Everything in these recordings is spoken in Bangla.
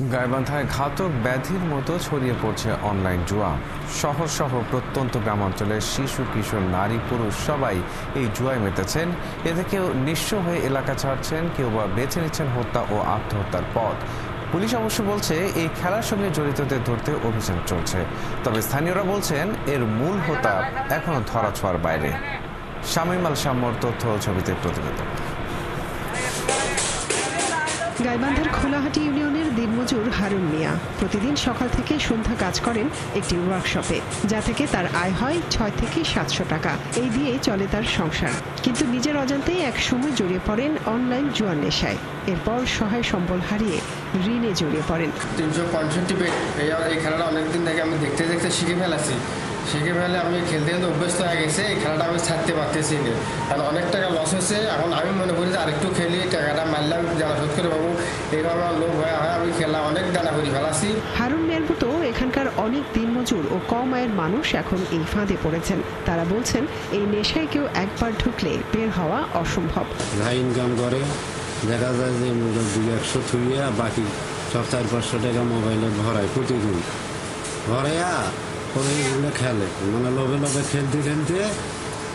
গাইবান্ধায় ঘাতক ব্যাধির মতো ছড়িয়ে পড়ছে অনলাইন জুয়া। শহর সহ প্রত্যন্ত গ্রামাঞ্চলের শিশু কিশোর নারী পুরুষ সবাই এই জুয়ায় মেতেছেন। এতে কেউ নিঃস্ব হয়ে এলাকা ছাড়ছেন, কেউ বা বেছে নিচ্ছেন হত্যা ও আত্মহত্যার পথ। পুলিশ অবশ্য বলছে এই খেলার সঙ্গে জড়িতদের ধরতে অভিযান চলছে, তবে স্থানীয়রা বলছেন এর মূল হোতা এখনো ধরাছোঁয়ার বাইরে। শামীম আল শাম্মর তথ্য ও ছবিতে প্রতিবেদন। গাইবান্ধার খোলাহাটি ইউনিয়নের দিনমজুর হারুন মিয়া প্রতিদিন সকাল থেকে সন্ধ্যা কাজ করেন একটি ওয়ার্কশপে, যা থেকে তার আয় হয় ৬ থেকে ৭০০ টাকা। এই দিয়ে চলে তার সংসার, কিন্তু নিজের অজান্তেই এক সময় জড়িয়ে পড়েন অনলাইন জুয়ার নেশায়। এরপর সহায় সম্বল হারিয়ে ঋণে জড়িয়ে পড়েন। ৩৬৫ বেট এই খেলাটা অনেকদিন থেকে আমি দেখতে দেখতে শিখে ফেলেছি। শিখে ফেলে আমি খেলতে খেলতে অভ্যস্ত হয়ে গেছে। এই খেলাটা আমি ছাড়তে পারতেছি না, কারণ অনেক টাকা লস হয়েছে। এখন আমি মনে করি যে আরেকটু খেলি, টাকাটা মারলাম জানা শোধ করে পাবো, এইভাবে আমার লোভ হয়। আমি খেলা অনেক দানা করে ফেলাছি। হারুন মিয়ার মতো এখানকার অনেক দিনমজুর ও কম আয়ের মানুষ এখন এই ফাঁদে পড়েছেন। তারা বলছেন এই নেশায় কেউ একবার ঢুকলে বের হওয়া অসম্ভব। ভাই ইনকাম করে, দেখা যায় যে 200 থুইয়া বাকি সব 400-500 টাকা মোবাইলে ভরায় প্রতিদিন। ভরাইয়া ওইগুলো খেলে, মানে লোভে লোভে খেলতে খেলতে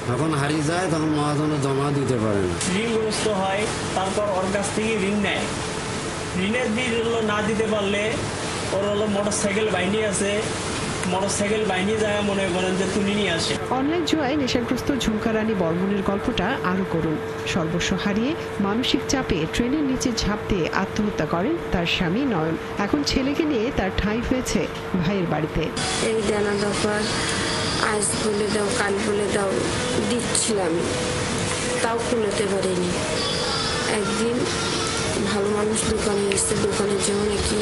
যখন হারিয়ে যায় তখন মহাজনে জমা দিতে পারে না, ঋণগ্রস্ত হয়। তারপর ওর কাছ থেকে ঋণ নেয়। ঋণের বিল না দিতে পারলে ওর মোটর সাইকেল বাইনি আছে, মোটরসাইকেল বাইনি যায় মনে করেন যে তুলে নিয়ে আসে। অনলাইন জুয়ায় নেশাগ্রস্ত ঝুমকা রানী বর্মনের গল্পটা আরো করুন। সর্বস্ব হারিয়ে মানসিক চাপে ট্রেনের নিচে ঝাঁপ দিয়ে আত্মহত্যা করেন তার স্বামী নয়ন। এখন ছেলেকে নিয়ে তার ঠাঁই হয়েছে ভাইয়ের বাড়িতে। এই দানা দরকার, আজ বলে দাও, কাল বলে দাও, দিচ্ছিলাম, তাও কুলাতে পারিনি। একদিন ভালো মানুষ দোকানে এসে দোকানের জন্য নাকি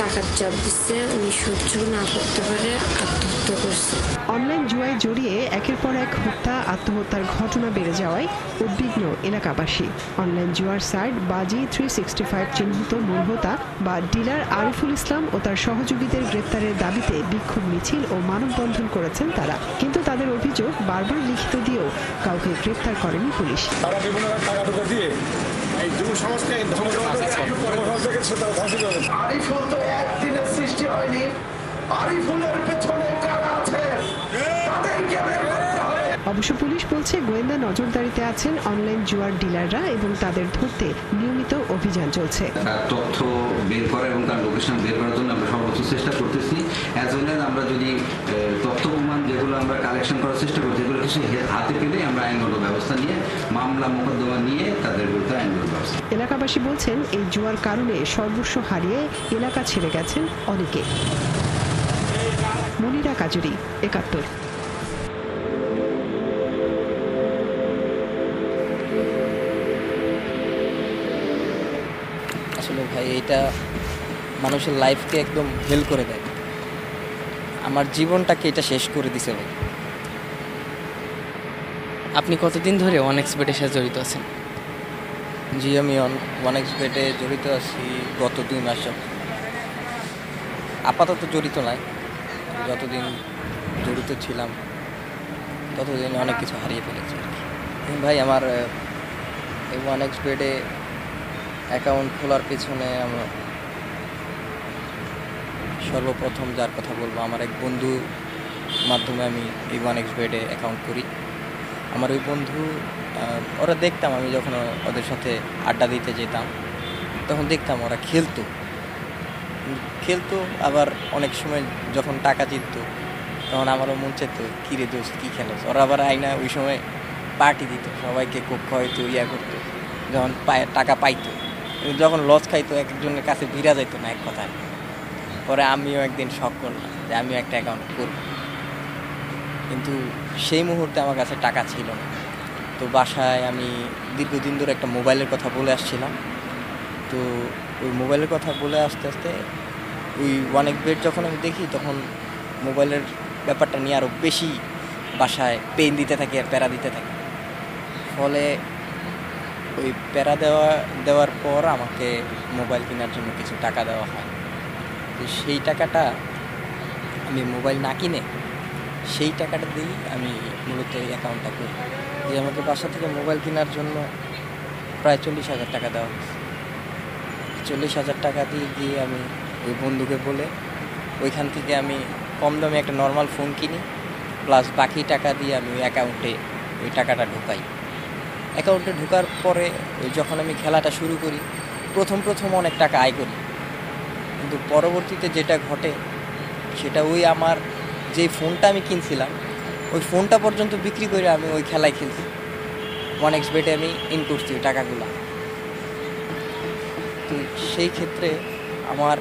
টাকার চাপ দিচ্ছে, উনি সহ্য না করতে পারে আত্মহত্যা করছে। অনলাইন জুয়ায় জড়িয়ে একের পর এক হত্যা আত্মহত্যার ঘটনা বেড়ে যাওয়ায় উদ্বিগ্ন এলাকাবাসী। অনলাইন জুয়ার সাইট বাজি 365 চিহ্নিত মূল হোতা বা ডিলার আরিফুল ইসলাম ও তার সহযোগীদের গ্রেপ্তারের দাবিতে বিক্ষোভ মিছিল ও মানববন্ধন করেছেন তারা। কিন্তু তাদের অভিযোগ বারবার লিখিত দিয়েও কাউকে গ্রেপ্তার করেনি পুলিশ। তারা বিভিন্ন টাকা ঢুকে দিয়ে এই যুব সমাজকে আরিফুল তো একদিনের সৃষ্টি হয়নি। আরিফুলের পেছনে কারা আছে তাদেরকে বের করতে হবে। অবশ্য পুলিশ বলছে গোয়েন্দা নজরদারিতে আছেন অনলাইন জুয়ার ডিলাররা এবং তাদের ধরতে নিয়মিত অভিযান চলছে। তথ্য বের করা এবং তার লোকেশন বের করার জন্য আমরা সর্বোচ্চ চেষ্টা করতেছি। অ্যাজ ওয়েল অ্যাজ আমরা যদি তথ্য প্রমাণ যেগুলো আমরা কালেকশন করার চেষ্টা করছি, যেগুলো কিছু হাতে পেলে আমরা আইনগত ব্যবস্থা নিয়ে মামলা মোকদ্দমা নিয়ে তাদের বিরুদ্ধে আইনগত ব্যবস্থা। এলাকাবাসী বলছেন এই জুয়ার কারণে সর্বস্ব হারিয়ে এলাকা ছেড়ে গেছেন অনেকে। মনিরা কাজুরি, ৭১। আসলে ভাই এটা মানুষের লাইফকে একদম হেল করে দেয়। আমার জীবনটাকে এটা শেষ করে দিছে ভাই। আপনি কতদিন ধরে OneXBet-এর সাথে জড়িত আছেন? জি, আমি OneXBet-এ জড়িত আছি গত 2 মাস যাবত। আপাতত জড়িত নাই, যতদিন জড়িত ছিলাম ততদিন অনেক কিছু হারিয়ে ফেলেছি ভাই। আমার এই OneXBet-এ অ্যাকাউন্ট খোলার পেছনে আমরা সর্বপ্রথম যার কথা বলবো, আমার এক বন্ধু মাধ্যমে আমি এই OneXBet-এ অ্যাকাউন্ট করি। আমার ওই বন্ধু, ওরা দেখতাম আমি যখন ওদের সাথে আড্ডা দিতে যেতাম তখন দেখতাম ওরা খেলতো আবার অনেক সময় যখন টাকা জিততো তখন আমারও মন চাইতো কিরে দোস্ত কী খেলোস। ওরা আবার আইনা ওই সময় পার্টি দিত, সবাইকে কোক খাওয়াইতো, করতো যখন টাকা পাইতো। যখন লস খাইতো একজনের কাছে ভিড়া যাইতো না এক কথায়। পরে আমিও একদিন শখ করলাম যে আমিও একটা অ্যাকাউন্ট করব, কিন্তু সেই মুহূর্তে আমার কাছে টাকা ছিল না। তো বাসায় আমি দীর্ঘদিন ধরে একটা মোবাইলের কথা বলে আসছিলাম। তো ওই মোবাইলের কথা বলে আস্তে আস্তে ওই OneXBet যখন আমি দেখি তখন মোবাইলের ব্যাপারটা নিয়ে আরও বেশি বাসায় পেইন দিতে থাকি আর প্যারা দিতে থাকি। ফলে ওই প্যারা দেওয়ার পর আমাকে মোবাইল কেনার জন্য কিছু টাকা দেওয়া হয়। তো সেই টাকাটা আমি মোবাইল না কিনে সেই টাকাটা দিয়েই আমি মূলত এই অ্যাকাউন্টটা করি। যে আমাকে বাসা থেকে মোবাইল কেনার জন্য প্রায় 40,000 টাকা দেওয়া হয়েছে। 40,000 টাকা দিয়ে গিয়ে আমি ওই বন্ধুকে বলে ওইখান থেকে আমি কম দামে একটা নর্মাল ফোন কিনি, প্লাস বাকি টাকা দিয়ে আমি ওই অ্যাকাউন্টে ওই টাকাটা ঢোকাই। অ্যাকাউন্টে ঢোকার পরে ওই যখন আমি খেলাটা শুরু করি, প্রথম অনেক টাকা আয় করি, কিন্তু পরবর্তীতে যেটা ঘটে সেটা ওই আমার যে ফোনটা আমি কিনছিলাম ওই ফোনটা পর্যন্ত বিক্রি করে আমি ওই খেলায় খেলছি। 1xBet আমি ইন করছি ওই টাকাগুলো। তো সেই ক্ষেত্রে আমার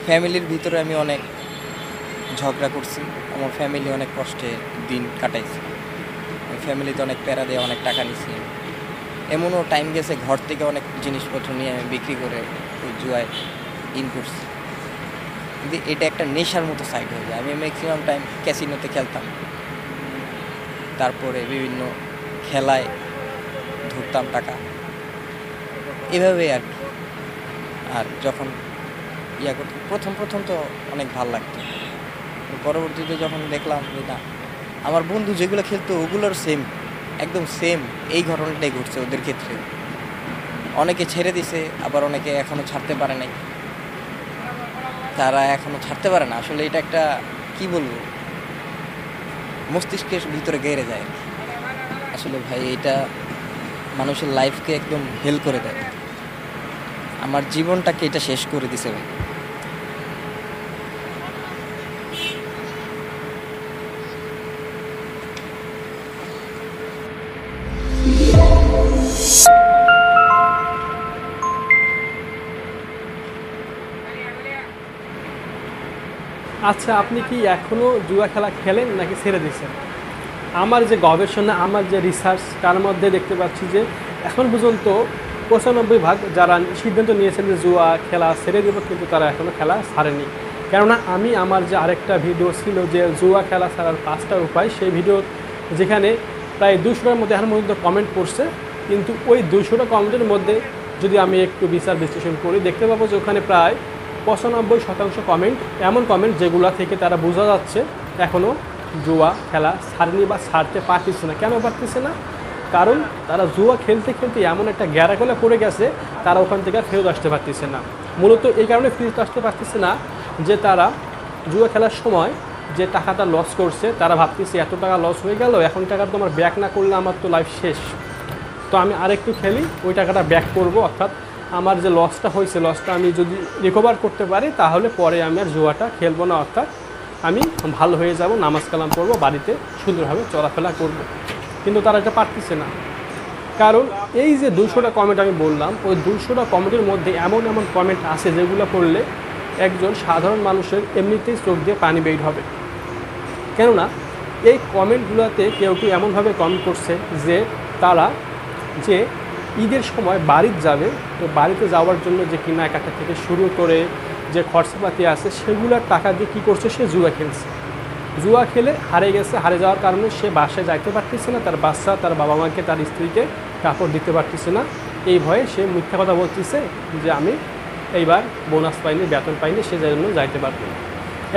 ফ্যামিলির ভিতরে আমি অনেক ঝগড়া করছি, আমার ফ্যামিলি অনেক কষ্টে দিন কাটাইছে, আমি ফ্যামিলিতে অনেক প্যারা দিয়ে অনেক টাকা নিছি। এমনও টাইম গেছে ঘর থেকে অনেক জিনিসপত্র নিয়ে আমি বিক্রি করে ওই জুয়ায় ইন করছি। কিন্তু এটা একটা নেশার মতো সাইড হয়ে যায়। আমি ম্যাক্সিমাম টাইম ক্যাসিনোতে খেলতাম, তারপরে বিভিন্ন খেলায় ধরতাম টাকা, এভাবেই আর কি। আর যখন করতাম প্রথম তো অনেক ভালো লাগতো, পরবর্তীতে যখন দেখলাম যে না, আমার বন্ধু যেগুলো খেলতো ওগুলোর একদম সেম এই ঘটনাটাই ঘটছে ওদের ক্ষেত্রে। অনেকে ছেড়ে দিছে, আবার অনেকে এখনও ছাড়তে পারে নাই, তারা এখনও ছাড়তে পারে না। আসলে এটা একটা কি বলবো, মস্তিষ্কের ভিতরে গেড়ে যায় আর কি। আসলে ভাই এটা মানুষের লাইফকে একদম হেল করে দেয়, আমার জীবনটাকে এটা শেষ করে দিছে ভাই। আচ্ছা, আপনি কি এখনও জুয়া খেলা খেলেন নাকি ছেড়ে দিয়েছেন? আমার যে গবেষণা, আমার যে রিসার্চ, তার মধ্যে দেখতে পাচ্ছি যে এখন পর্যন্ত 95% যারা সিদ্ধান্ত নিয়েছেন যে জুয়া খেলা ছেড়ে দেব, কিন্তু তারা এখনও খেলা ছাড়েনি। কেননা আমি আমার যে আরেকটা ভিডিও ছিল যে জুয়া খেলা ছাড়ার 5টা উপায়, সেই ভিডিও যেখানে প্রায় 200টার মধ্যে এখন পর্যন্ত কমেন্ট করছে, কিন্তু ওই 200টা কমেন্টের মধ্যে যদি আমি একটু বিচার বিশ্লেষণ করি, দেখতে পাবো যে ওখানে প্রায় 95% কমেন্ট এমন কমেন্ট যেগুলো থেকে তারা বোঝা যাচ্ছে এখনও জুয়া খেলা ছাড়েনি বা ছাড়তে পারতেছে না। কেন পারতেছে না? কারণ তারা জুয়া খেলতে খেলতে এমন একটা গ্যারাকলে পড়ে গেছে, তারা ওখান থেকে ফেরত আসতে পারতেছে না। মূলত এই কারণে ফেরত আসতে পারতেছে না যে তারা জুয়া খেলার সময় যে টাকাটা লস করছে, তারা ভাবতেছে এত টাকা লস হয়ে গেল, এখন টাকা তো আমার ব্যাক না করলে আমার তো লাইফ শেষ, তো আমি আরেকটু খেলি, ওই টাকাটা ব্যাক করব, অর্থাৎ আমার যে লসটা হয়েছে, লসটা আমি যদি রিকভার করতে পারি তাহলে পরে আমি আর জুয়াটা খেলবো না, অর্থাৎ আমি ভালো হয়ে যাব, নামাজ কালাম পড়বো, বাড়িতে সুন্দরভাবে চলাফেরা করব। কিন্তু তারা এটা পারতেছে না, কারণ এই যে 200টা কমেন্ট আমি বললাম, ওই 200টা কমেন্টের মধ্যে এমন কমেন্ট আছে যেগুলো পড়লে একজন সাধারণ মানুষের এমনিতেই চোখ দিয়ে পানি বের হবে। কেননা এই কমেন্টগুলোতে কেউ এমনভাবে কমেন্ট করছে যে তারা যে ঈদের সময় বাড়িতে যাবে, তো বাড়িতে যাওয়ার জন্য যে কেনাকাটা থেকে শুরু করে যে খরচাপাতি আছে সেগুলোর টাকা দিয়ে কী করছে, সে জুয়া খেলছে। জুয়া খেলে হারে গেছে, হারে যাওয়ার কারণে সে বাসায় যাইতে পারতেছে না, তার বাচ্চা, তার বাবা মাকে, তার স্ত্রীকে কাপড় দিতে পারতেছে না। এই ভয়ে সে মিথ্যা কথা বলতেছে যে আমি এইবার বোনাস পাইনি, বেতন পাইনি, সে জন্য যাইতে পারবে না।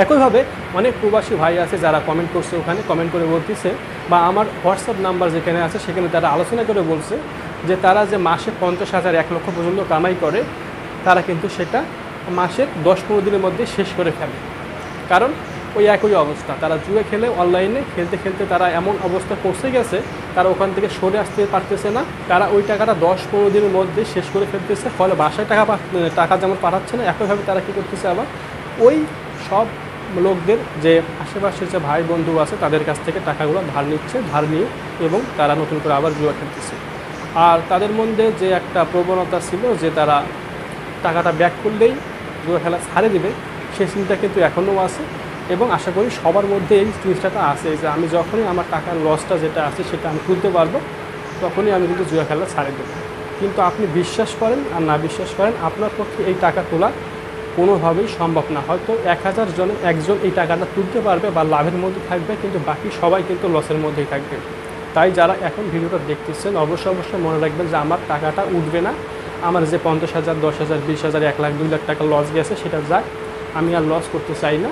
একইভাবে অনেক প্রবাসী ভাই আছে যারা কমেন্ট করছে, ওখানে কমেন্ট করে বলতেছে, বা আমার হোয়াটসঅ্যাপ নাম্বার যেখানে আছে সেখানে তারা আলোচনা করে বলছে যে তারা যে মাসে 50,000 1 লক্ষ পর্যন্ত কামাই করে, তারা কিন্তু সেটা মাসের 10-15 দিনের মধ্যে শেষ করে ফেলে। কারণ ওই একই অবস্থা, তারা জুয়ে খেলে অনলাইনে খেলতে খেলতে তারা এমন অবস্থা পৌঁছে গেছে, তারা ওখান থেকে সরে আসতে পারতেছে না, তারা ওই টাকাটা 10-15 দিনের মধ্যে শেষ করে ফেলতেছে। ফলে বাসায় টাকা যেমন পাঠাচ্ছে না, একইভাবে তারা কী করতেছে, আবার ওই সব লোকদের যে আশেপাশের যে ভাই বন্ধু আছে তাদের কাছ থেকে টাকাগুলো ধার নিচ্ছে, ধার নিয়ে এবং তারা নতুন করে আবার জুয়া খেলতেছে। আর তাদের মধ্যে যে একটা প্রবণতা ছিল যে তারা টাকাটা ব্যাক করলেই জুয়া খেলা ছাড়ে দেবে, সেই চিন্তা কিন্তু এখনও আছে, এবং আশা করি সবার মধ্যে এই জিনিসটা আছে যে আমি যখনই আমার টাকার লসটা যেটা আছে সেটা আমি তুলতে পারবো, তখনই আমি কিন্তু জুয়া খেলা ছাড়ে দেবো। কিন্তু আপনি বিশ্বাস করেন আর না বিশ্বাস করেন, আপনার পক্ষে এই টাকা তোলা কোনোভাবেই সম্ভব না। হয়তো 1000 জনে একজন এই টাকাটা তুলতে পারবে বা লাভের মধ্যে থাকবে, কিন্তু বাকি সবাই কিন্তু লসের মধ্যেই থাকবে। তাই যারা এখন ভিডিওটা দেখতেছেন অবশ্যই মনে রাখবেন যে আমার টাকাটা উঠবে না, আমার যে 50,000, 10,000, 20,000, 1 লাখ, 2 লাখ টাকা লস গেছে সেটা যাক, আমি আর লস করতে চাই না,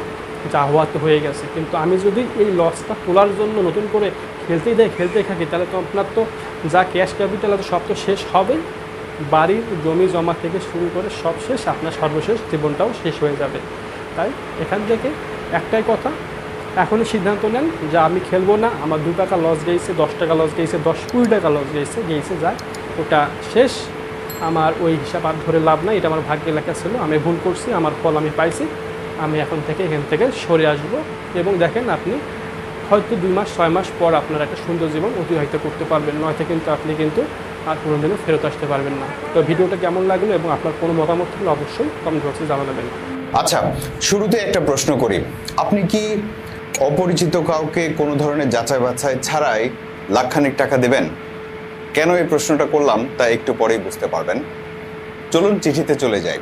যা হওয়া তো হয়ে গেছে। কিন্তু আমি যদি এই লসটা তোলার জন্য নতুন করে খেলতে থাকি, তাহলে তো আপনার তো যা ক্যাশ ক্যাপিটাল আছে সব তো শেষ হবেই, বাড়ির জমি জমা থেকে শুরু করে সব শেষ, আপনার সর্বশেষ জীবনটাও শেষ হয়ে যাবে। তাই এখান থেকে একটাই কথা, এখনই সিদ্ধান্ত নেন যে আমি খেলবো না, আমার 2 টাকা লস গেছে, 10 টাকা লস গেছে, 10-20 টাকা লস গেছে যায়, ওটা শেষ। আমার ওই হিসাব আর ধরে লাভ নাই, এটা আমার ভাগ্যে লেখা ছিল, আমি ভুল করছি, আমার ফল আমি পাইছি, আমি এখন থেকে এখান থেকে সরে আসবো। এবং দেখেন আপনি হয়তো 2 মাস 6 মাস পর আপনার একটা সুন্দর জীবন অতিবাহিত করতে পারবেন, নয়তো কিন্তু আপনি কিন্তু আর কোনোদিনও ফেরত আসতে পারবেন না। তো ভিডিওটা কেমন লাগলো এবং আপনার কোনো মতামত থাকলে অবশ্যই কমেন্ট বক্সে জানাবেন। আচ্ছা, শুরুতে একটা প্রশ্ন করি, আপনি কি অপরিচিত কাউকে কোনো ধরনের যাচাই বাছাই ছাড়াই লাখখানিক টাকা দেবেন? কেন এই প্রশ্নটা করলাম তা একটু পরেই বুঝতে পারবেন। চলুন চিঠিতে চলে যাই।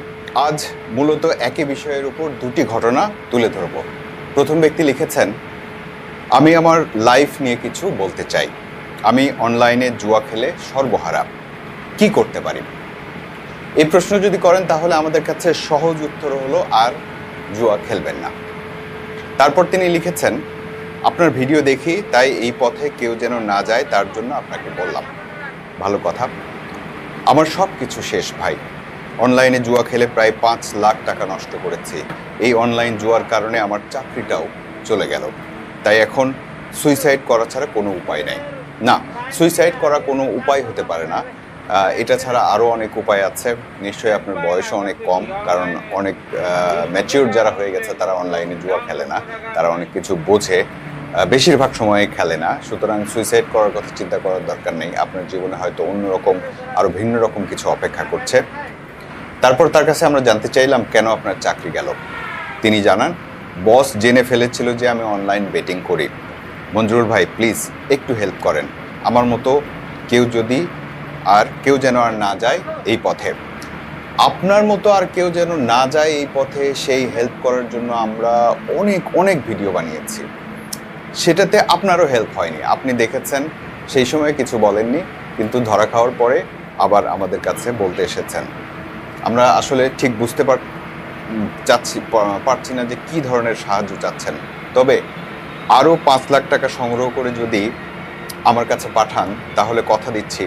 আজ মূলত একই বিষয়ের উপর 2টি ঘটনা তুলে ধরব। প্রথম ব্যক্তি লিখেছেন, আমি আমার লাইফ নিয়ে কিছু বলতে চাই। আমি অনলাইনে জুয়া খেলে সর্বহারা, কি করতে পারি? এই প্রশ্ন যদি করেন তাহলে আমাদের কাছে সহজ উত্তর হলো আর জুয়া খেলবেন না। তারপর তিনি লিখেছেন, আপনার ভিডিও দেখি তাই এই পথে কেউ যেন না যায় তার জন্য আপনাকে বললাম। ভালো কথা, আমার সব কিছু শেষ ভাই। অনলাইনে জুয়া খেলে প্রায় 5 লাখ টাকা নষ্ট করেছি। এই অনলাইন জুয়ার কারণে আমার চাকরিটাও চলে গেল। তাই এখন সুইসাইড করা ছাড়া কোনো উপায় নাই। না, সুইসাইড করা কোনো উপায় হতে পারে না, এটা ছাড়া আরও অনেক উপায় আছে। নিশ্চয়ই আপনার বয়সও অনেক কম, কারণ অনেক ম্যাচিউর যারা হয়ে গেছে তারা অনলাইনে জুয়া খেলে না, তারা অনেক কিছু বোঝে, বেশিরভাগ সময়ে খেলে না। সুতরাং সুইসাইড করার কথা চিন্তা করার দরকার নেই। আপনার জীবনে হয়তো অন্যরকম আরও ভিন্ন রকম কিছু অপেক্ষা করছে। তারপর তার কাছে আমরা জানতে চাইলাম কেন আপনার চাকরি গেল। তিনি জানান, বস জেনে ফেলেছিল যে আমি অনলাইন বেটিং করি। মঞ্জুরুল ভাই, প্লিজ একটু হেল্প করেন, আমার মতো কেউ যেন আর না যায় এই পথে। আপনার মতো আর কেউ যেন না যায় এই পথে, সেই হেল্প করার জন্য আমরা অনেক ভিডিও বানিয়েছি। সেটাতে আপনারও হেল্প হয়নি, আপনি দেখেছেন, সেই সময় কিছু বলেননি, কিন্তু ধরা খাওয়ার পরে আবার আমাদের কাছে বলতে এসেছেন। আমরা আসলে ঠিক বুঝতে পারছি না যে কী ধরনের সাহায্য চাচ্ছেন। তবে আরও 5 লাখ টাকা সংগ্রহ করে যদি আমার কাছে পাঠান তাহলে কথা দিচ্ছি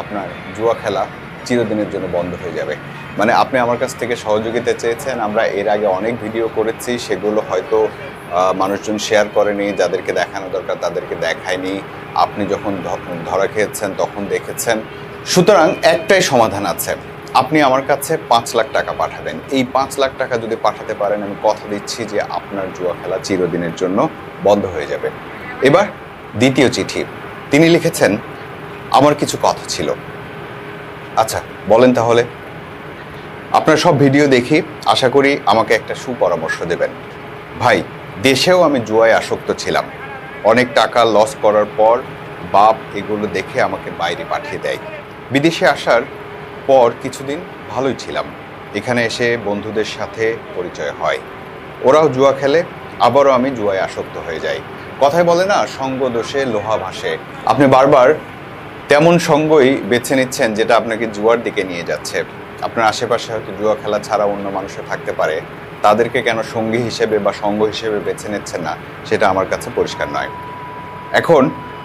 আপনার জুয়া খেলা চিরদিনের জন্য বন্ধ হয়ে যাবে। মানে আপনি আমার কাছ থেকে সহযোগিতা চেয়েছেন, আমরা এর আগে অনেক ভিডিও করেছি, সেগুলো হয়তো মানুষজন শেয়ার করেনি, যাদেরকে দেখানো দরকার তাদেরকে দেখায়নি। আপনি যখন ধরা খেয়েছেন তখন দেখেছেন। সুতরাং একটাই সমাধান আছে, আপনি আমার কাছে 5 লাখ টাকা পাঠাবেন। এই 5 লাখ টাকা যদি পাঠাতে পারেন, আমি কথা দিচ্ছি যে আপনার জুয়া খেলা চিরদিনের জন্য বন্ধ হয়ে যাবে। এবার দ্বিতীয় চিঠি, তিনি লিখেছেন, আমার কিছু কথা ছিল। আচ্ছা বলেন তাহলে। আপনার সব ভিডিও দেখি, আশা করি আমাকে একটা সুপরামর্শ দেবেন। ভাই, দেশেও আমি জুয়ায় আসক্ত ছিলাম। অনেক টাকা লস করার পর বাপ এগুলো দেখে আমাকে বাইরে পাঠিয়ে দেয়। বিদেশে আসার পর কিছুদিন ভালোই ছিলাম। এখানে এসে বন্ধুদের সাথে পরিচয় হয়, ওরাও জুয়া খেলে, আবারও আমি জুয়ায় আসক্ত হয়ে যাই। কথায় বলে না, সঙ্গ দোষে লোহা ভাসে। আপনি বারবার তেমন সঙ্গই বেছে নিচ্ছেন যেটা আপনাকে জুয়ার দিকে নিয়ে যাচ্ছে। আপনার আশেপাশে হয়তো জুয়া খেলা ছাড়া অন্য মানুষও থাকতে পারে, তাদেরকে কেন সঙ্গী হিসেবে বা সঙ্গ হিসেবে বেছে নিচ্ছেন না সেটা আমার কাছে পরিষ্কার নয়। এখন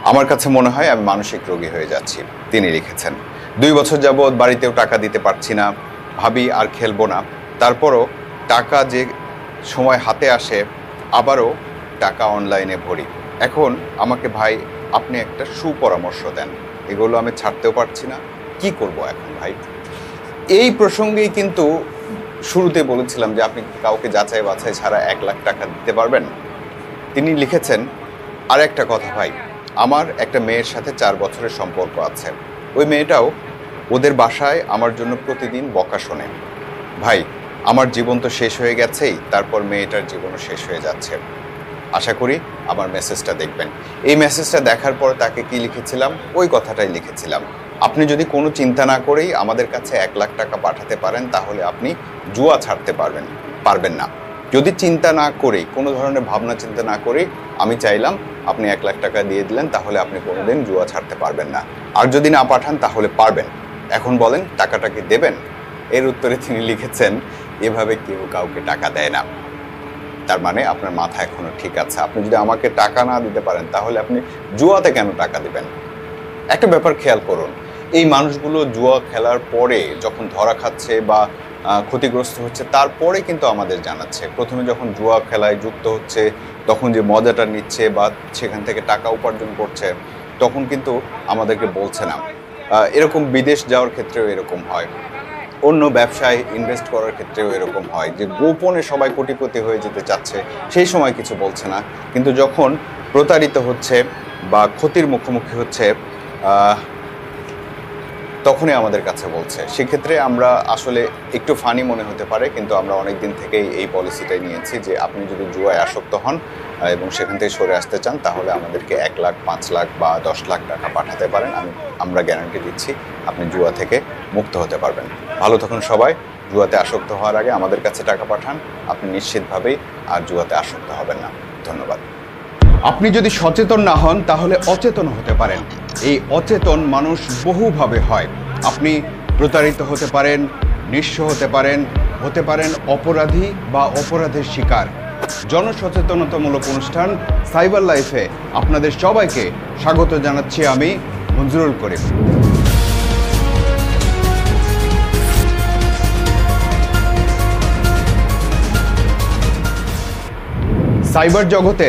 আমার কাছে মনে হয় আমি মানসিক রোগী হয়ে যাচ্ছি। তিনি লিখেছেন, 2 বছর যাবৎ বাড়িতেও টাকা দিতে পারছি না, ভাবি আর খেলবো না, তারপরও টাকা যে সময় হাতে আসে আবারও টাকা অনলাইনে ভরি। এখন আমাকে ভাই আপনি একটা সুপরামর্শ দেন, এগুলো আমি ছাড়তেও পারছি না, কি করব এখন ভাই? এই প্রসঙ্গেই কিন্তু শুরুতে বলেছিলাম যে আপনি কাউকে যাচাই বাছাই ছাড়া 1 লাখ টাকা দিতে পারবেন। তিনি লিখেছেন, আর একটা কথা ভাই, আমার একটা মেয়ের সাথে 4 বছরের সম্পর্ক আছে। ওই মেয়েটাও ওদের বাসায় আমার জন্য প্রতিদিন বকা শোনে। ভাই, আমার জীবন তো শেষ হয়ে গেছেই, তারপর মেয়েটার জীবনও শেষ হয়ে যাচ্ছে। আশা করি আমার মেসেজটা দেখবেন। এই মেসেজটা দেখার পর তাকে কি লিখেছিলাম, ওই কথাটাই লিখেছিলাম। আপনি যদি কোনো চিন্তা না করেই আমাদের কাছে 1 লাখ টাকা পাঠাতে পারেন তাহলে আপনি জুয়া ছাড়তে পারবেন না। যদি চিন্তা না করেই, কোনো ধরনের ভাবনা চিন্তা না করেই আমি চাইলাম আপনি 1 লাখ টাকা দিয়ে দিলেন, তাহলে আপনি কোনোদিন জুয়া ছাড়তে পারবেন না। আর যদি না পাঠান তাহলে পারবেন। এখন বলেন টাকাটা কি দেবেন? এর উত্তরে তিনি লিখেছেন, এভাবে কেউ কাউকে টাকা দেয় না। তার মানে আপনার মাথা এখনো ঠিক আছে। আপনি যদি আমাকে টাকা না দিতে পারেন তাহলে আপনি জুয়াতে কেন টাকা দিবেন? একটা ব্যাপার খেয়াল করুন, এই মানুষগুলো জুয়া খেলার পরে যখন ধরা খাচ্ছে বা ক্ষতিগ্রস্ত হচ্ছে তারপরে কিন্তু আমাদের জানাচ্ছে। প্রথমে যখন জুয়া খেলায় যুক্ত হচ্ছে তখন যে মজাটা নিচ্ছে বা সেখান থেকে টাকা উপার্জন করছে তখন কিন্তু আমাদেরকে বলছে না। এরকম বিদেশ যাওয়ার ক্ষেত্রেও এরকম হয়, অন্য ব্যবসায় ইনভেস্ট করার ক্ষেত্রেও এরকম হয় যে গোপনে সবাই কোটিপতি হয়ে যেতে চাচ্ছে, সেই সময় কিছু বলছে না, কিন্তু যখন প্রতারিত হচ্ছে বা ক্ষতির মুখোমুখি হচ্ছে তখনই আমাদের কাছে বলছে। সেক্ষেত্রে আমরা আসলে একটু ফানি মনে হতে পারে, কিন্তু আমরা অনেক দিন থেকেই এই পলিসিটাই নিয়েছি যে আপনি যদি জুয়ায় আসক্ত হন এবং সেখান থেকে সরে আসতে চান তাহলে আমাদেরকে 1 লাখ, 5 লাখ বা 10 লাখ টাকা পাঠাতে পারেন। আমরা গ্যারান্টি দিচ্ছি আপনি জুয়া থেকে মুক্ত হতে পারবেন। ভালো থাকুন সবাই। জুয়াতে আসক্ত হওয়ার আগে আমাদের কাছে টাকা পাঠান, আপনি নিশ্চিতভাবেই আর জুয়াতে আসক্ত হবেন না। ধন্যবাদ। আপনি যদি সচেতন না হন তাহলে অচেতন হতে পারেন। এই অচেতন মানুষ বহুভাবে হয়। আপনি প্রতারিত হতে পারেন, নিঃস্ব হতে পারেন অপরাধী বা অপরাধের শিকার। জনসচেতনতামূলক অনুষ্ঠান সাইবার লাইফে আপনাদের সবাইকে স্বাগত জানাচ্ছি আমি মঞ্জুরুল করিম। সাইবার জগতে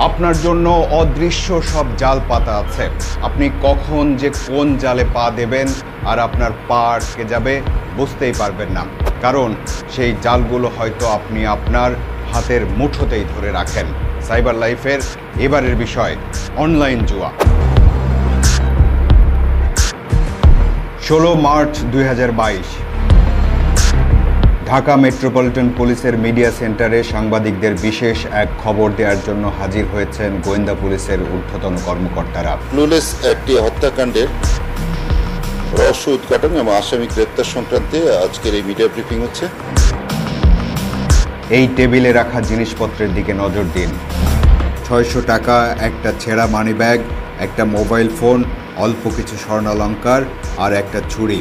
আপনার জন্য অদৃশ্য সব জাল পাতা আছে। আপনি কখন যে কোন জালে পা দেবেন আর আপনার পা আটকে যাবে বুঝতেই পারবেন না, কারণ সেই জালগুলো হয়তো আপনি আপনার হাতের মুঠোতেই ধরে রাখেন। সাইবার লাইফের এবারের বিষয় অনলাইন জুয়া। 16 মার্চ 2022 ঢাকা মেট্রোপলিটন পুলিশের মিডিয়া সেন্টারে সাংবাদিকদের বিশেষ এক খবর দেওয়ার জন্য হাজির হয়েছেন গোয়েন্দা পুলিশের ঊর্ধ্বতন কর্মকর্তারা। ক্লুলেস একটি হত্যাকাণ্ডের রহস্য উদ্ঘাটন এবং আসামি গ্রেপ্তার সংক্রান্তে আজকের এই মিডিয়া ব্রিফিং হচ্ছে। এই টেবিলে রাখা জিনিসপত্রের দিকে নজর দিন। 600 টাকা, একটা ছেঁড়া মানি ব্যাগ, একটা মোবাইল ফোন, অল্প কিছু স্বর্ণালংকার আর একটা ছুরি।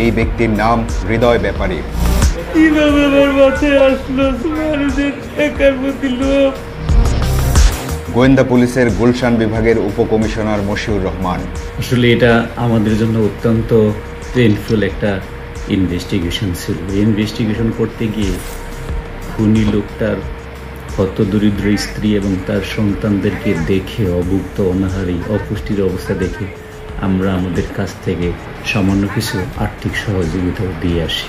এই ব্যক্তির নাম হৃদয় ব্যাপারী। গোয়েন্দা পুলিশের গুলশান বিভাগের উপকমিশনার মশিউর রহমান। আসলে এটা আমাদের জন্য অত্যন্ত পেইনফুল একটা ইনভেস্টিগেশন ছিল। ইনভেস্টিগেশন করতে গিয়ে খুনি লোকটার হতদরিদ্র স্ত্রী এবং তার সন্তানদেরকে দেখে অভুক্ত, অনাহারী, অপুষ্টির অবস্থা দেখে আমরা আমাদের কাছ থেকে সামান্য কিছু আর্থিক সহযোগিতা দিয়ে আসি।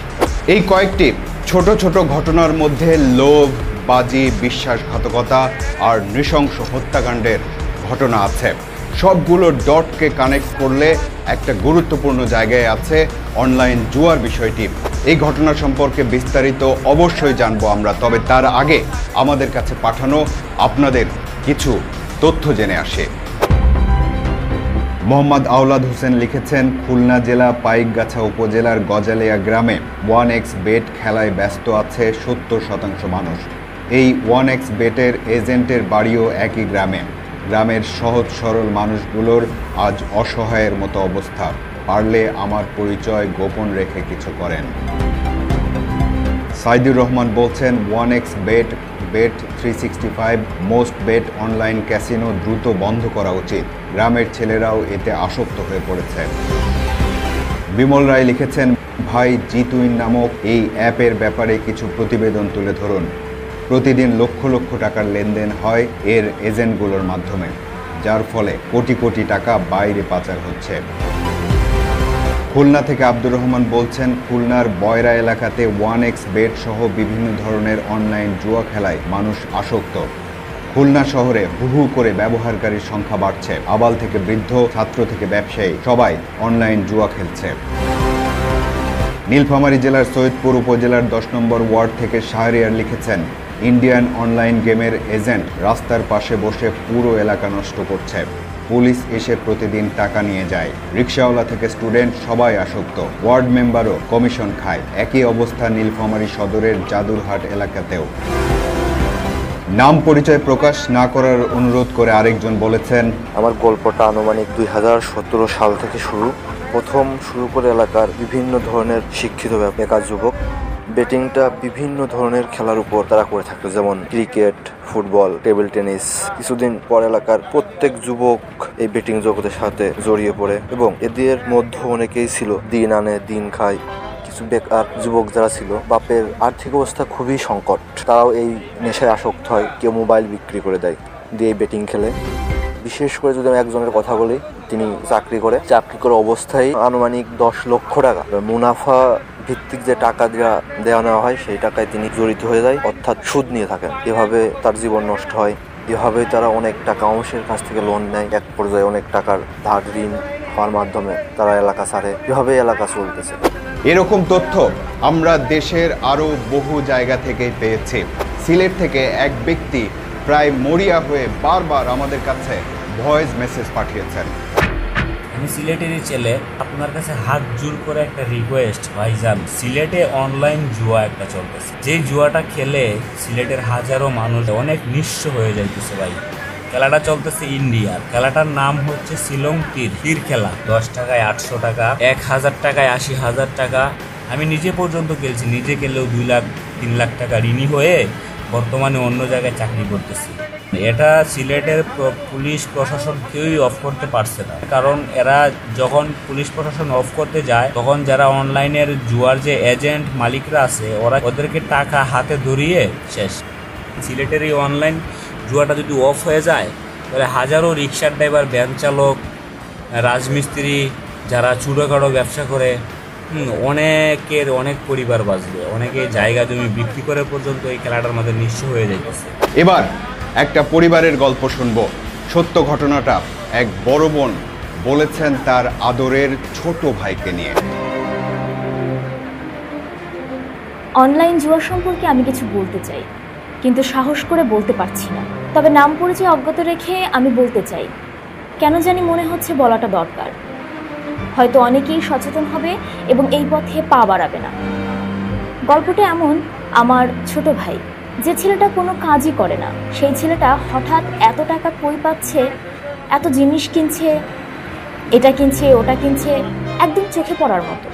এই কয়েকটি ছোট ছোট ঘটনার মধ্যে লোভ, বাজি, বিশ্বাসঘাতকতা আর নৃশংস হত্যাকাণ্ডের ঘটনা আছে। সবগুলো ডটকে কানেক্ট করলে একটা গুরুত্বপূর্ণ জায়গায় আছে অনলাইন জুয়ার বিষয়টি। এই ঘটনা সম্পর্কে বিস্তারিত অবশ্যই জানবো আমরা, তবে তার আগে আমাদের কাছে পাঠানো আপনাদের কিছু তথ্য জেনে আসে। মোহাম্মদ আওলাদ হোসেন লিখেছেন, খুলনা জেলা পাইকগাছা উপজেলার গজালিয়া গ্রামে 1x বেট খেলায় ব্যস্ত আছে 70% মানুষ। এই 1x বেটের এজেন্টের বাড়িও একই গ্রামে। গ্রামের সহজ সরল মানুষগুলোর আজ অসহায়ের মতো অবস্থা। পারলে আমার পরিচয় গোপন রেখে কিছু করেন। সাইদুর রহমান বলছেন, 1x bet, bet 365, Mostbet online casino দ্রুত বন্ধ করা উচিত। গ্রামের ছেলেরাও এতে আসক্ত হয়ে পড়েছে। বিমল রায় লিখেছেন, ভাই জিতুইন নামক এই অ্যাপের ব্যাপারে কিছু প্রতিবেদন তুলে ধরুন। প্রতিদিন লক্ষ লক্ষ টাকার লেনদেন হয় এর এজেন্টগুলোর মাধ্যমে, যার ফলে কোটি কোটি টাকা বাইরে পাচার হচ্ছে। খুলনা থেকে আব্দুর রহমান বলছেন, খুলনার বয়রা এলাকাতে 1x বেট সহ বিভিন্ন ধরনের অনলাইন জুয়া খেলায় মানুষ আসক্ত। খুলনা শহরে হু হু করে ব্যবহারকারীর সংখ্যা বাড়ছে। আবাল থেকে বৃদ্ধ, ছাত্র থেকে ব্যবসায়ী সবাই অনলাইন জুয়া খেলছে। নীলফামারী জেলার সৈয়দপুর উপজেলার 10 নম্বর ওয়ার্ড থেকে শাহরিয়ার লিখেছেন, ইন্ডিয়ান অনলাইন গেমের এজেন্ট রাস্তার পাশে বসে পুরো এলাকা নষ্ট করছে। পুলিশ এসে প্রতিদিন টাকা নিয়ে যায়। রিকশাওয়ালা থেকে স্টুডেন্ট সবাই আসক্ত। ওয়ার্ড মেম্বারও কমিশন খায়। একই অবস্থা নীলফামারী সদরের জাদুরহাট এলাকাতেও। নাম পরিচয় প্রকাশ না করার অনুরোধ করে আরেকজন বলেছেন, আমার গল্পটা আনুমানিক 2017 সাল থেকে শুরু। প্রথম শুরু করে এলাকার বিভিন্ন ধরনের শিক্ষিত বেকার যুবক বেটিংটা বিভিন্ন ধরনের খেলার উপর তারা করে থাকতো, যেমন ক্রিকেট, ফুটবল, টেবিল টেনিস। কিছুদিন পর এলাকার প্রত্যেক যুবক এই বেটিং জগতের সাথে জড়িয়ে পড়ে এবং এদের মধ্যে অনেকেই ছিল দিন আনে দিন খায়। কিছু বেকার যুবক যারা ছিল, বাপের আর্থিক অবস্থা খুবই সংকট, তারাও এই নেশায় আসক্ত হয়। কেউ মোবাইল বিক্রি করে দেয়, দিয়ে বেটিং খেলে। বিশেষ করে যদি আমি একজনের কথা বলি, তিনি চাকরি করে অবস্থায় আনুমানিক 10 লক্ষ টাকা মুনাফা ভিত্তিক যে টাকা দেওয়া নেওয়া হয় সেই টাকায় তিনি জড়িত হয়ে যায়, অর্থাৎ সুদ নিয়ে থাকেন। এভাবে তার জীবন নষ্ট হয়। এভাবে তারা অনেক টাকা অংশের কাছ থেকে লোন নেয়, এক পর্যায়ে অনেক টাকার ধার ঋণ হওয়ার মাধ্যমে তারা এলাকা ছাড়ে। এভাবে এলাকা চলতেছে। এরকম তথ্য আমরা দেশের আরো বহু জায়গা থেকে পেয়েছি। সিলেট থেকে এক ব্যক্তি প্রায় মরিয়া হয়ে বারবার আমাদের কাছে ভয়েস মেসেজ পাঠিয়েছেন। আমি সিলেটেরই ছেলে, আপনার কাছে হাত জোর করে একটা রিকোয়েস্ট ভাইজান, সিলেটে অনলাইন জুয়া একটা চলতেছে, যে জুয়াটা খেলে সিলেটের হাজারো মানুষ অনেক নিঃস্ব হয়ে যাইতেছে ভাই। খেলাটা চলতেছে ইন্ডিয়ার, খেলাটার নাম হচ্ছে শিলং তীর খেলা। 10 টাকায় 800 টাকা, 1000 টাকায় 80,000 টাকা। আমি নিজে পর্যন্ত খেলছি, নিজে খেলেও 2 লাখ 3 লাখ টাকা ঋণী হয়ে বর্তমানে অন্য জায়গায় চাকরি করতেছি। এটা সিলেটের পুলিশ প্রশাসন কেউই অফ করতে পারছে না, কারণ এরা যখন পুলিশ প্রশাসন অফ করতে যায় তখন যারা অনলাইনের জুয়ার যে এজেন্ট মালিকরা আছে ওদেরকে টাকা হাতে ধরিয়ে শেষ। সিলেটের এই অনলাইন জুয়াটা যদি অফ হয়ে যায় তাহলে হাজারো রিক্সার ড্রাইভার, ভ্যান চালক, রাজমিস্ত্রি, যারা ছোটোখাটো ব্যবসা করে অনেকের অনেক পরিবার বাঁচবে। অনেকে জায়গা জমি বিক্রি করে পর্যন্ত এই খেলাটার মধ্যে নিঃস্ব হয়ে যাইতেছে। এবার একটা পরিবারের গল্প শুনবো। সত্য ঘটনাটা এক বড় বোন বলেছেন তার আদরের ছোট ভাইকে নিয়ে। অনলাইন জুয়া সম্পর্কে আমি কিছু বলতে চাই, কিন্তু সাহস করে বলতে পারছি না। তবে নাম পরিচয় অজ্ঞাত রেখে আমি বলতে চাই, কেন জানি মনে হচ্ছে বলাটা দরকার। হয়তো অনেকেই সচেতন হবে এবং এই পথে পা বাড়াবে না। গল্পটা এমন, আমার ছোট ভাই, যে ছেলেটা কোনো কাজই করে না, সেই ছেলেটা হঠাৎ এত টাকা কই পাচ্ছে, এত জিনিস কিনছে, এটা কিনছে ওটা কিনছে, একদম চোখে পড়ার মতো।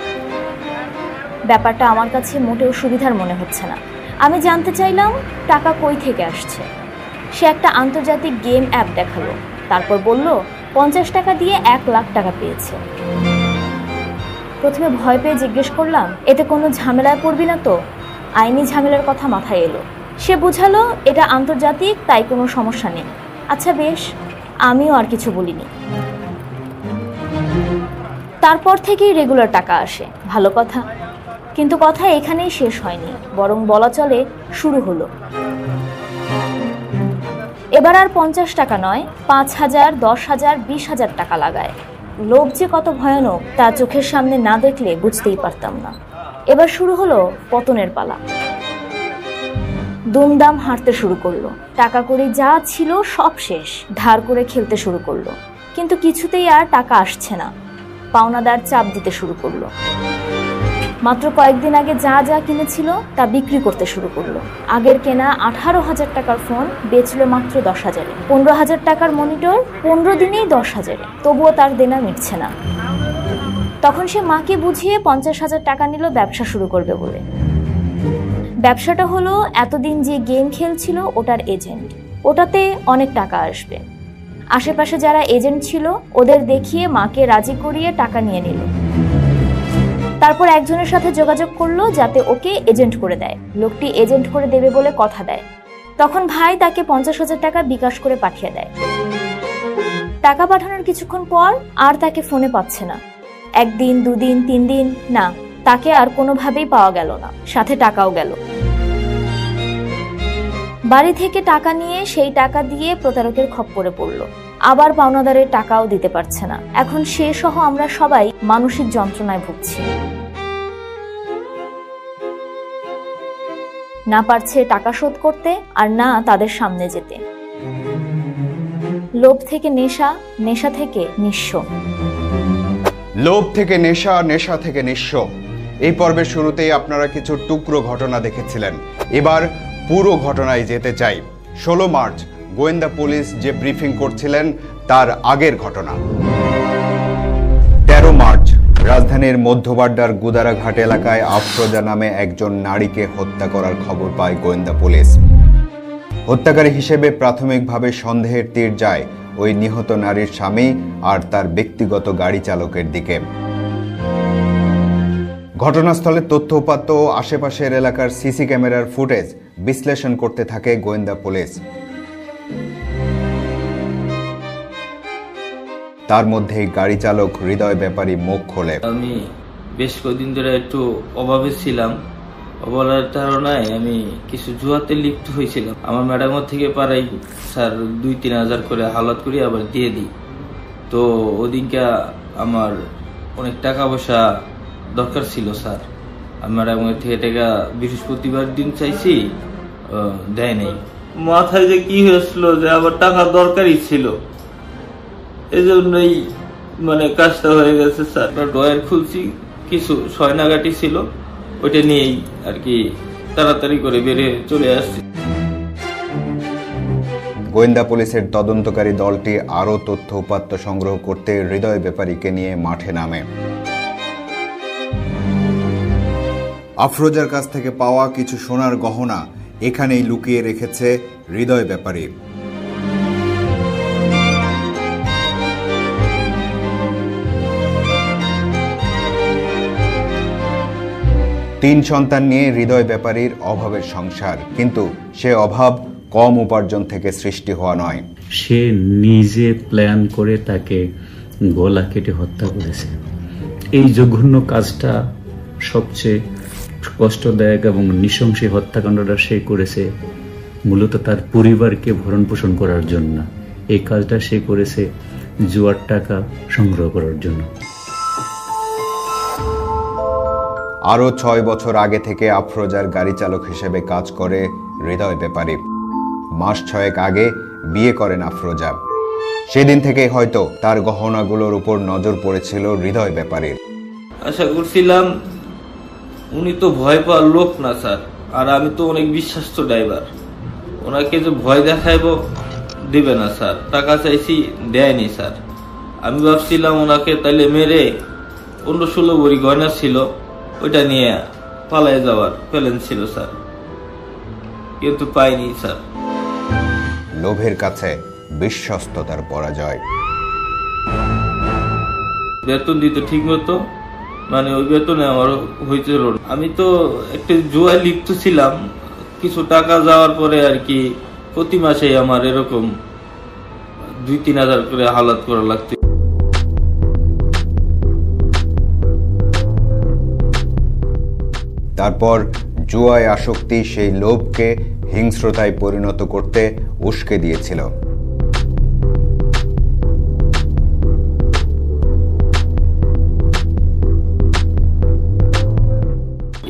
ব্যাপারটা আমার কাছে মোটেও সুবিধার মনে হচ্ছে না। আমি জানতে চাইলাম টাকা কই থেকে আসছে। সে একটা আন্তর্জাতিক গেম অ্যাপ দেখালো, তারপর বলল 50 টাকা দিয়ে 1 লাখ টাকা পেয়েছে। প্রথমে ভয় পেয়ে জিজ্ঞেস করলাম, এতে কোনো ঝামেলায় পড়বি না তো? আইনি ঝামেলার কথা মাথায় এলো। সে বুঝালো এটা আন্তর্জাতিক, তাই কোনো সমস্যা নেই। আচ্ছা বেশ, আমিও আর কিছু বলিনি। তারপর থেকেই রেগুলার টাকা আসে, ভালো কথা। কিন্তু কথা এখানেই শেষ হয়নি, বরং বলা চলে শুরু হলো। এবার আর 50 টাকা নয়, 5,000, 10,000, 20,000 টাকা লাগায়। লোভ যে কত ভয়ানক তা চোখের সামনে না দেখলে বুঝতেই পারতাম না। এবার শুরু হলো পতনের পালা। দুমদাম হাঁটতে শুরু করলো, টাকা করে যা ছিল সব শেষ, ধার করে খেলতে শুরু করলো। কিন্তু কিছুতেই আর টাকা আসছে না। পাওনাদার চাপ দিতে শুরু করলো। মাত্র কয়েকদিন আগে যা যা কিনেছিল তা বিক্রি করতে শুরু করলো। আগের কেনা 18,000 টাকার ফোন বেচলো মাত্র 10,000-এ। 15,000 টাকার মনিটর 15 দিনেই 10,000-এ। তবুও তার দেনা মিটছে না। তখন সে মাকে বুঝিয়ে 50,000 টাকা নিল ব্যবসা শুরু করবে বলে। ব্যবসাটা হলো এতদিন যে গেম খেলছিল ওটার এজেন্ট। ওটাতে অনেক টাকা আসবে। আশেপাশে যারা এজেন্ট ছিল ওদের দেখিয়ে মাকে রাজি করিয়ে টাকা নিয়ে নিল। তারপর একজনের সাথে যোগাযোগ করলো যাতে ওকে এজেন্ট করে দেয়। লোকটি এজেন্ট করে দেবে বলে কথা দেয়। তখন ভাই তাকে 50,000 টাকা বিকাশ করে পাঠিয়ে দেয়। টাকা পাঠানোর কিছুক্ষণ পর আর তাকে ফোনে পাচ্ছে না। 1 দিন 2 দিন 3 দিন, না, তাকে আর কোনোভাবেই পাওয়া গেল না, সাথে টাকাও গেল। বাড়ি থেকে টাকা নিয়ে সেই টাকা দিয়ে প্রতারকের খপ্পরে পড়লো। আবার পাওনাদারের টাকাও দিতে পারছে না। এখন সে সহ আমরা সবাই মানসিক যন্ত্রণায় ভুগছি। না পারছে টাকা শোধ করতে, আর না তাদের সামনে যেতে। লোভ থেকে নেশা, নেশা থেকে নিঃস্ব। লোভ থেকে নেশা, নেশা থেকে নিঃস্ব। এই পর্বের শুরুতেই আপনারা কিছু টুকরো ঘটনা দেখেছিলেন। এবার পুরো ঘটনায় যেতে চাই। 16 মার্চ গোয়েন্দা পুলিশ যে ব্রিফিং করছিলেন তার আগের ঘটনা। 13 মার্চ রাজধানীর মধ্যবাড্ডার গুদারাঘাট এলাকায় আফরোজা নামে একজন নারীকে হত্যা করার খবর পায় গোয়েন্দা পুলিশ। হত্যাকারী হিসেবে প্রাথমিকভাবে সন্দেহের তীর যায় ওই নিহত নারীর স্বামী আর তার ব্যক্তিগত গাড়ি চালকের দিকে। ঘটনাস্থলে তথ্য উপাত্ত ও আশেপাশের এলাকার সিসি ক্যামেরার ফুটেজ বিশ্লেষণ করতে থাকে গোয়েন্দা পুলিশ। তার মধ্যেই গাড়ি চালক হৃদয় ব্যাপারী মুখ খোলে। আমি বেশ কয়েকদিন ধরে একটু অভাবে ছিলাম, অবলার ধারণায় আমি কিছু জুয়াতে লিপ্ত হয়েছিলাম। আমার ম্যাডামের থেকে পারাই স্যার 2-3 হাজার করে হালাত করে আবার দিয়ে দিই। তো ওদিনকে আমার অনেক টাকা পয়সা দরকার ছিল স্যার। আমি ম্যাডামের থেকে টাকা বৃহস্পতিবার দিন চাইছি, দেয় নাই। মাথায় যে কি হয়েছিল যে আবার টাকা দরকারই ছিল, এই জন্যই মানে কাজটা হয়ে গেছে স্যার। ড্রয়ার খুলছি, কিছু সয়নাগাটি ছিল, ওইটা নিয়েই আর কি তাড়াতাড়ি করে বেরিয়ে চলে আসছি। গোয়েন্দা পুলিশের তদন্তকারী দলটি আরও তথ্য উপাত্ত সংগ্রহ করতে হৃদয় ব্যাপারীকে নিয়ে মাঠে নামে। আফরোজার কাছ থেকে পাওয়া কিছু সোনার গহনা এখানেই লুকিয়ে রেখেছে হৃদয় ব্যাপারী। তিন সন্তান নিয়ে হৃদয় ব্যাপারীর অভাবের সংসার, কিন্তু সে অভাব কম উপার্জন থেকে সৃষ্টি হওয়া নয়। সে নিজে প্ল্যান করে তাকে গলা কেটে হত্যা করেছে। এই জঘন্য কাজটা সবচেয়ে কষ্টদায়ক এবং নৃশংসী হত্যাকাণ্ডটা সে করেছে মূলত তার পরিবারকে ভরণ পোষণ করার জন্য। এই কাজটা সে করেছে জুয়ার টাকা সংগ্রহ করার জন্য। আরও 6 বছর আগে থেকে আফরোজার গাড়ি চালক হিসেবে কাজ করে হৃদয় ব্যাপারী। মাস 6 আগে বিয়ে করেন আফরোজা। সেদিন থেকে হয়তো তার গহনাগুলোর উপর নজর পড়েছিল হৃদয় ব্যাপারীর। আশা করছিলাম উনি তো ভয় পাওয়ার লোক না স্যার, আর আমি তো অনেক বিশ্বাস্ত ড্রাইভার, ওনাকে যে ভয় দেখাইব দিবে না স্যার। টাকা চাইছি, দেয়নি স্যার। আমি ভাবছিলাম ওনাকে তাইলে মেরে 15-16 ভরি গয়না ছিল, ওইটা নিয়ে পালাই যাওয়ার প্ল্যান ছিল স্যার, কিন্তু পাইনি স্যার। লোভের কাছে বিশ্বস্ততার পরাজয়। বেতন দিত ঠিক মতো, মানে ওই বেতনে আমার হয়েছিল। আমি তো একটা জুয়ায় লিপ্ত ছিলাম, কিছু টাকা যাওয়ার পরে আর কি প্রতি মাসে আমার এরকম 2-3 হাজার করে হালাত করা লাগতো। তারপর জুয়ায় আসক্তি সেই লোভকে হিংস্রতায় পরিণত করতে উস্কে দিয়েছিল।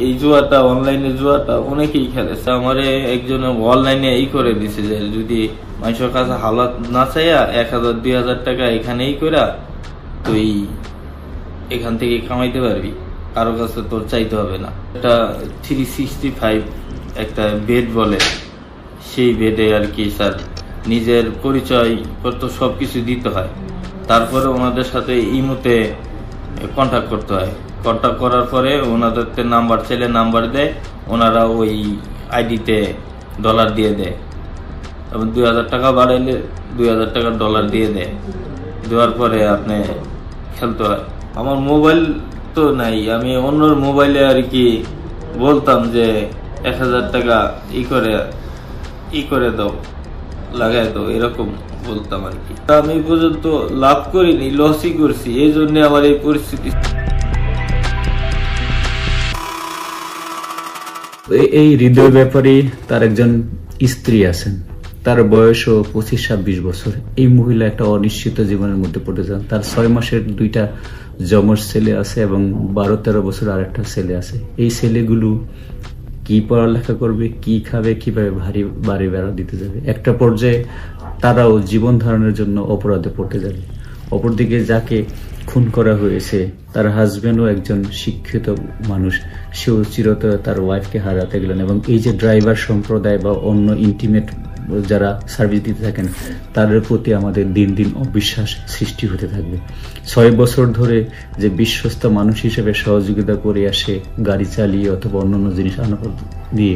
এই জুয়াটা, অনলাইনে জুয়াটা অনেকেই খেলে। আমার একজন অনলাইনে এই করে দিছে যে যদি মানুষের কাছে হালাত না চাইয়া 1000-2000 টাকা এখানেই করা তুই এখান থেকে কামাইতে পারবি, কারো কাছে তোর চাইতে হবে না। এটা 365 একটা বেড বলে, সেই বেডে আর কি স্যার নিজের পরিচয় পত্র সবকিছু দিতে হয়। তারপরে ওনাদের সাথে ইমোতে কন্ট্যাক্ট করতে হয়। কন্ট্যাক্ট করার পরে ওনাদের নাম্বার চাইলে নাম্বার দেয়, ওনারা ওই আইডিতে ডলার দিয়ে দেয়। তখন 2000 টাকা বাড়াইলে 2000 টাকা ডলার দিয়ে দেয়। দেওয়ার পরে আপনি খেলতে হয়। আমার মোবাইল তো নাই, আমি অন্যর মোবাইলে আর কি বলতাম যে 1000 টাকা ই করে দাও, লাগাই দাও, এরকম বলতাম আর কি। আমি পর্যন্ত লাভ করিনি, লসই করছি। এই জন্য আমার এই পরিস্থিতি। এই হৃদয় ব্যাপারী তার একজন স্ত্রী আছেন, তার বয়সও 25-26 বছর। এই মহিলা একটা অনিশ্চিত জীবনের মধ্যে পড়ে যান। তার 6 মাসের 2টা যমজ ছেলে আছে এবং 12-13 বছর আর একটা ছেলে আছে। এই ছেলেগুলো কি পড়ালেখা করবে, কি খাবে, কিভাবে বাড়ি বেড়া দিতে যাবে। একটা পর্যায়ে তারাও জীবন ধারণের জন্য অপরাধে পড়তে যাবে। অপরদিকে যাকে খুন করা হয়েছে তার হাজবেন্ডও একজন শিক্ষিত মানুষ, সেও চিরতরে তার ওয়াইফকে হারাতে গেলেন। এবং এই যে ড্রাইভার সম্প্রদায় বা অন্য ইন্টিমেট যারা সার্ভিস দিতে থাকেন তাদের প্রতি আমাদের দিন দিন অবিশ্বাস সৃষ্টি হতে থাকবে। 6 বছর ধরে যে বিশ্বস্ত মানুষ হিসেবে সহযোগিতা করে আসে গাড়ি চালিয়ে অথবা অন্যান্য জিনিস আনা দিয়ে,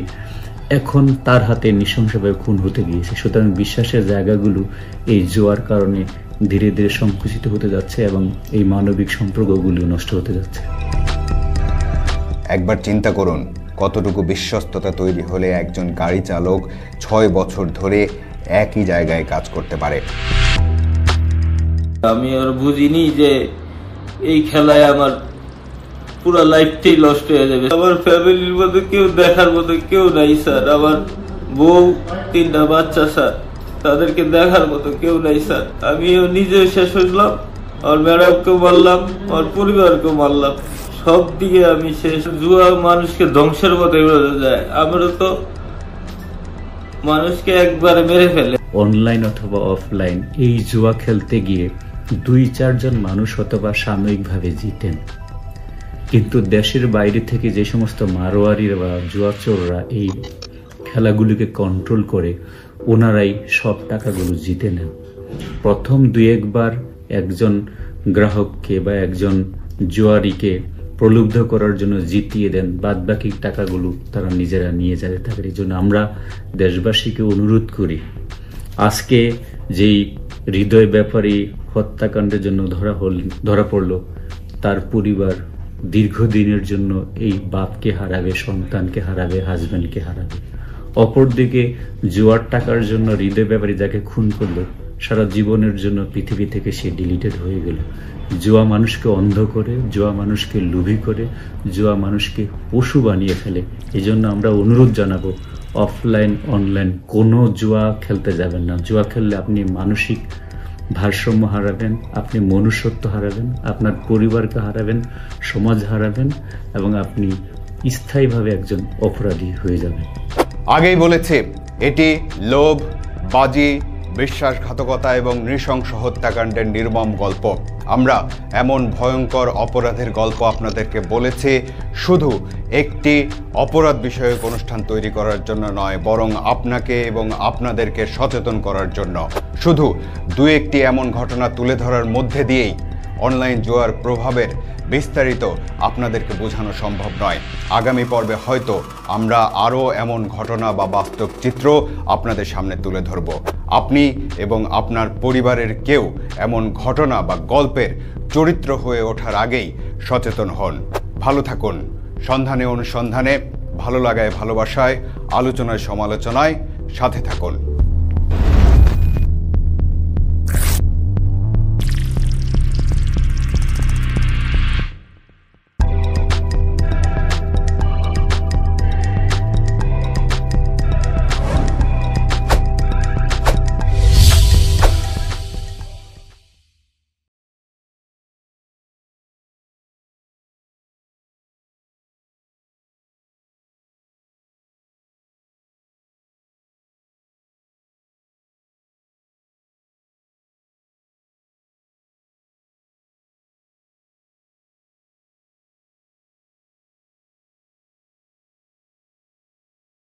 এখন তার হাতে নৃশংসভাবে খুন হতে গিয়েছে। সুতরাং বিশ্বাসের জায়গাগুলো এই জুয়ার কারণে ধীরে ধীরে সংকুচিত হতে যাচ্ছে এবং এই মানবিক সম্পর্কগুলো নষ্ট হতে যাচ্ছে। একবার চিন্তা করুন, কতটুকু বিশ্বস্ততা তৈরি হলে একজন গাড়ি চালক 6 বছর ধরে একই জায়গায় কাজ করতে পারে। আমি আর বুঝিনি যে এই খেলায় আমার পুরো লাইফটাই নষ্ট হয়ে যাবে। আমার ফ্যামিলির মধ্যে কেউ দেখার মতো কেউ নাই স্যার। আমার বউ, 3টা বাচ্চা স্যার, তাদেরকে দেখার মতো কেউ নাই স্যার। আমিও নিজে শেষ হলাম, আমার ম্যাডামকেও মারলাম, আমার পরিবারকেও মারলাম, সব দিকে আমি শেষ। জুয়া মানুষকে ধ্বংসের মতো যায়, আমরা তো মানুষকে একবারে মেরে ফেলে। অনলাইন অথবা অফলাইন এই জুয়া খেলতে গিয়ে 2-4 জন মানুষ অথবা সাময়িকভাবে জিতেন, কিন্তু দেশের বাইরে থেকে যে সমস্ত মারোয়ারিরা বা জুয়াচোররা এই খেলাগুলিকে কন্ট্রোল করে, ওনারাই সব টাকাগুলো জিতে নেন। প্রথম 2-1 বার একজন গ্রাহককে বা একজন জুয়ারিকে প্রলুব্ধ করার জন্য জিতিয়ে দেন, বাদ বাকি টাকাগুলো তারা নিজেরা নিয়ে যেতে থাকে। এই জন্য আমরা দেশবাসীকে অনুরোধ করি, আজকে যেই হৃদয় ব্যাপারী হত্যাকাণ্ডের জন্য ধরা পড়ল, তার পরিবার দীর্ঘদিনের জন্য এই বাপকে হারাবে, সন্তানকে হারাবে, হাজব্যান্ডকে হারাবে। অপরদিকে জুয়ার টাকার জন্য হৃদয় ব্যাপারী যাকে খুন করলো, সারা জীবনের জন্য পৃথিবী থেকে সে ডিলিটেড হয়ে গেল। জুয়া মানুষকে অন্ধ করে, জুয়া মানুষকে লোভী করে, জুয়া মানুষকে পশু বানিয়ে ফেলে। এই জন্য আমরা অনুরোধ জানাবো, অফলাইন অনলাইন কোনো জুয়া খেলতে যাবেন না। জুয়া খেললে আপনি মানসিক ভারসাম্য হারাবেন, আপনি মনুষ্যত্ব হারাবেন, আপনার পরিবারকে হারাবেন, সমাজ হারাবেন এবং আপনি স্থায়ীভাবে একজন অপরাধী হয়ে যাবেন। আগেই বলেছি, এটি লোভ, বাজি, বিশ্বাসঘাতকতা এবং নৃশংস হত্যাকাণ্ডের নির্মম গল্প। আমরা এমন ভয়ঙ্কর অপরাধের গল্প আপনাদেরকে বলেছি শুধু একটি অপরাধ বিষয়ক অনুষ্ঠান তৈরি করার জন্য নয়, বরং আপনাকে এবং আপনাদেরকে সচেতন করার জন্য। শুধু 2-1টি এমন ঘটনা তুলে ধরার মধ্যে দিয়েই অনলাইন জুয়ার প্রভাবের বিস্তারিত আপনাদেরকে বোঝানো সম্ভব নয়। আগামী পর্বে হয়তো আমরা আরও এমন ঘটনা বা বাস্তব চিত্র আপনাদের সামনে তুলে ধরব। আপনি এবং আপনার পরিবারের কেউ এমন ঘটনা বা গল্পের চরিত্র হয়ে ওঠার আগেই সচেতন হন। ভালো থাকুন। সন্ধানে অনুসন্ধানে, ভালো লাগায় ভালোবাসায়, আলোচনায় সমালোচনায় সাথে থাকুন।